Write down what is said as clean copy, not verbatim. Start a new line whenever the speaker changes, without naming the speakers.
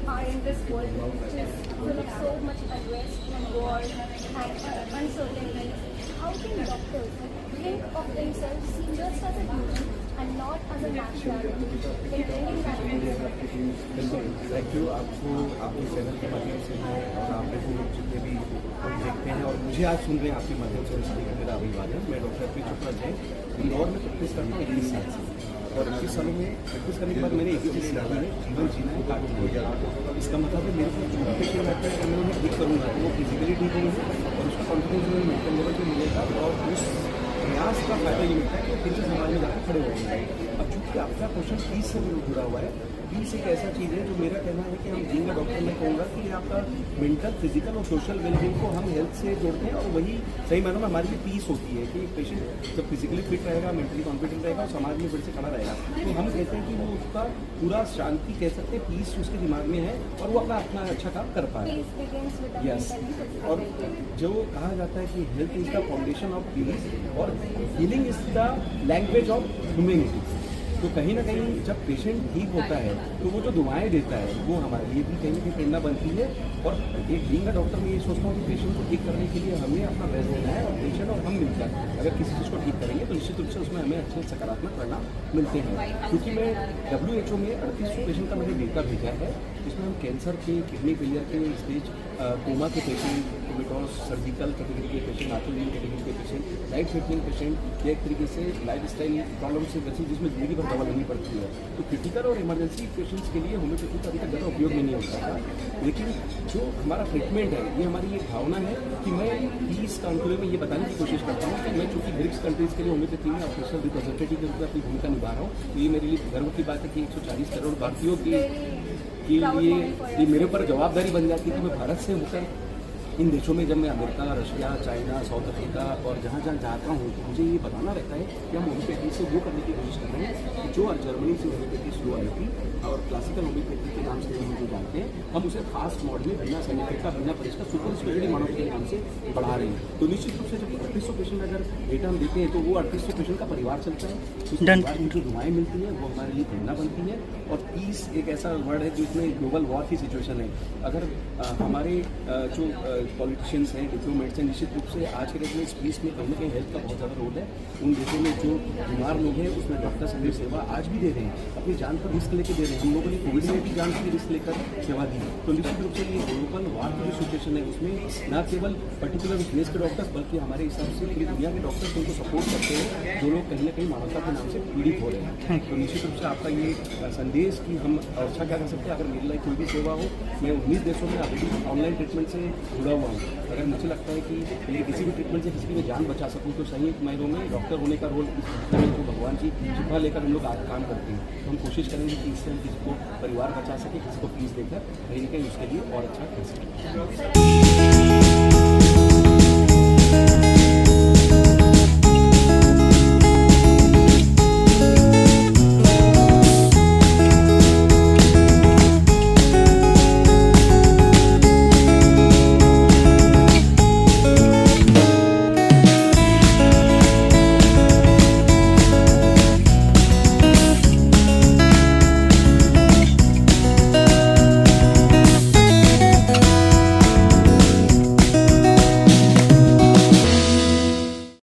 are in this world which is full of so much unrest and war and uncertainty, how can doctors think of themselves just as a human and not as a nationality? Intending that
बिल्कुल thank you आपको आपके channel के माध्यम से मैं और आप लोग जितने भी लोग देखते हैं और मुझे आज सुन रहे हैं आपके माध्यम से इसलिए मेरा अभिवादन। मैं डॉक्टर पी शुक्ला जैन इंदौर में प्रैक्टिस करता हूँ 21 साल से और 21 सालों में प्रैक्टिस करने के बाद मैंने एक चीज़ सीखी है, जीवन जीना है काटू हो गया। इसका मतलब है मेरे को जो पेशेंट रहता है अगर मैं उन्हें ठीक करूँगा तो वो फिजिकली ठीक होंगे और उसका कॉन्फिडेंस मुझे मेंटल लेवल पर मिलेगा और उस प्रयास का फायदा ये मिलता है कि फिर से समाज में जाकर खड़े हो जाएंगे। अब चूँकि आपका क्वेश्चन पीस से जुड़ा हुआ है, पीस एक ऐसा चीज़ है जो मेरा कहना है कि हम जिंगा डॉक्टर में कहूँगा कि आपका मेंटल, फिजिकल और सोशल वेलबींग को हम हेल्थ से जोड़ते हैं और वही सही मानों में हमारी पीस होती है कि पेशेंट जब फिजिकली फिट रहेगा, मेंटली कॉन्फिडेंट रहेगा और समाज में फिर से खड़ा रहेगा तो हम कहते हैं कि वो उसका पूरा शांति कह सकते हैं, पीस उसके दिमाग में है और वो अपना अच्छा काम कर पाए। यस, और जो कहा जाता है कि health is the foundation of peace और healing is the language of humanity. तो कहीं ना कहीं जब पेशेंट ठीक होता है तो वो जो दुआएं देता है वो हमारे लिए भी कहीं ना कहीं प्रेरणा बनती है। और एक बीइंग डॉक्टर में ये सोचता हूँ कि पेशेंट को ठीक करने के लिए हमें अपना बेस्ट देना है और पेशेंट और हम मिलकर अगर किसी चीज़ को ठीक करेंगे तो निश्चित रूप से उसमें हमें अच्छे सकारात्मक परिणाम मिलते हैं। क्योंकि मैं WHO में 3800 पेशेंट का मैंने डेटा भेजा है जिसमें हम कैंसर के, किडनी फेलियर के स्टेज, कोमा के पेशेंट, बिकॉज सर्जिकल कैटेगरी के पेशेंट, ऑटोइम्यून कैटेगरी के पेशेंट, लाइफ थ्रेटनिंग पेशेंट, एक तरीके से लाइफ स्टाइल प्रॉब्लम से बची जिसमें जिंदगी भर दवा लेनी पड़ती है। तो क्रिटिकल और इमरजेंसी पेशेंट्स के लिए होम्योपैथी का अभी तक ज़्यादा उपयोग में नहीं होता था। लेकिन जो हमारा ट्रीटमेंट है ये हमारी एक भावना है कि मैं 20 कंट्री में ये बताने की कोशिश करता हूँ कि मैं चूँकि ब्रिक्स कंट्रीज़ के लिए होम्योपैथी में ऑफिशियल रिप्रेजेंटेटिव के रूप में अपनी भूमिका निभा रहा हूँ तो ये मेरे लिए गर्व की बात है कि 140 करोड़ भारतीयों के लिए ये मेरे ऊपर जवाबदारी बन जाती है कि मैं भारत से होकर इन देशों में जब मैं America, Russia, China, south Africa और जहाँ जहाँ जाता हूँ तो मुझे ये बताना रहता है कि हम होम्योपैथी से वो करने की कोशिश कर रहे हैं जो जर्मनी से होम्योपैथी शुरू आई थी और क्लासिकल होम्योपैथी के नाम से हम जो जानते हैं हम उसे फास्ट मोड में बिना साइड इफेक्ट का, बिना परहेज का सुपर स्पेशलिटी मानव के नाम से बढ़ा रहे हैं। तो निश्चित रूप से जब 3800 पेशेंट अगर डेटा हम देते हैं तो वो 3800 पेशेंट का परिवार चलता है, उस परिवार की जो दुआएं मिलती हैं वो हमारे लिए प्रेरणा बनती है। और पीस एक ऐसा वर्ड है जिसमें ग्लोबल वॉर की सिचुएशन है। अगर हमारे जो पॉलिटिशियंस हैं, डिप्लोमेट्स हैं, निश्चित रूप से आज के डेट में इस पीस में कहीं ना कहीं हेल्थ का बहुत ज़्यादा रोल है। उन देशों में जो बीमार लोग हैं उसमें डॉक्टर्स अपनी सेवा आज भी दे रहे हैं, अपनी जान पर रिस्क लेके दे रहे हैं। हम लोगों ने कोविड में भी जान की रिस्क लेकर सेवा दी। तो निश्चित रूप से ये ग्लोबल वॉर की जो सिचुएशन है उसमें न केवल पर्टिकुलर देश के डॉक्टर्स बल्कि हमारे हिसाब से पूरी दुनिया के डॉक्टर्स उनको सपोर्ट करते हैं जो लोग कहीं ना कहीं मानवता के नाम से पीड़ित हो रहे हैं। तो निश्चित रूप से आपका ये संदेश कि हम अच्छा क्या कर सकते हैं, अगर मेरे लिए कोई भी सेवा हो, मैं 19 देशों में ऑलरेडी ऑनलाइन ट्रीटमेंट से जुड़ा हुआ हूँ। अगर मुझे लगता है कि मैं किसी भी ट्रीटमेंट से किसी की मैं जान बचा सकूँ तो सही मायनों में डॉक्टर होने का रोल जो भगवान की शिफा लेकर हम लोग आज काम करते हैं। तो हम कोशिश करेंगे कि इससे हम किसी को परिवार बचा सकें, किसी को फीस देकर कहीं ना कहीं उसके लिए और अच्छा कर सकें।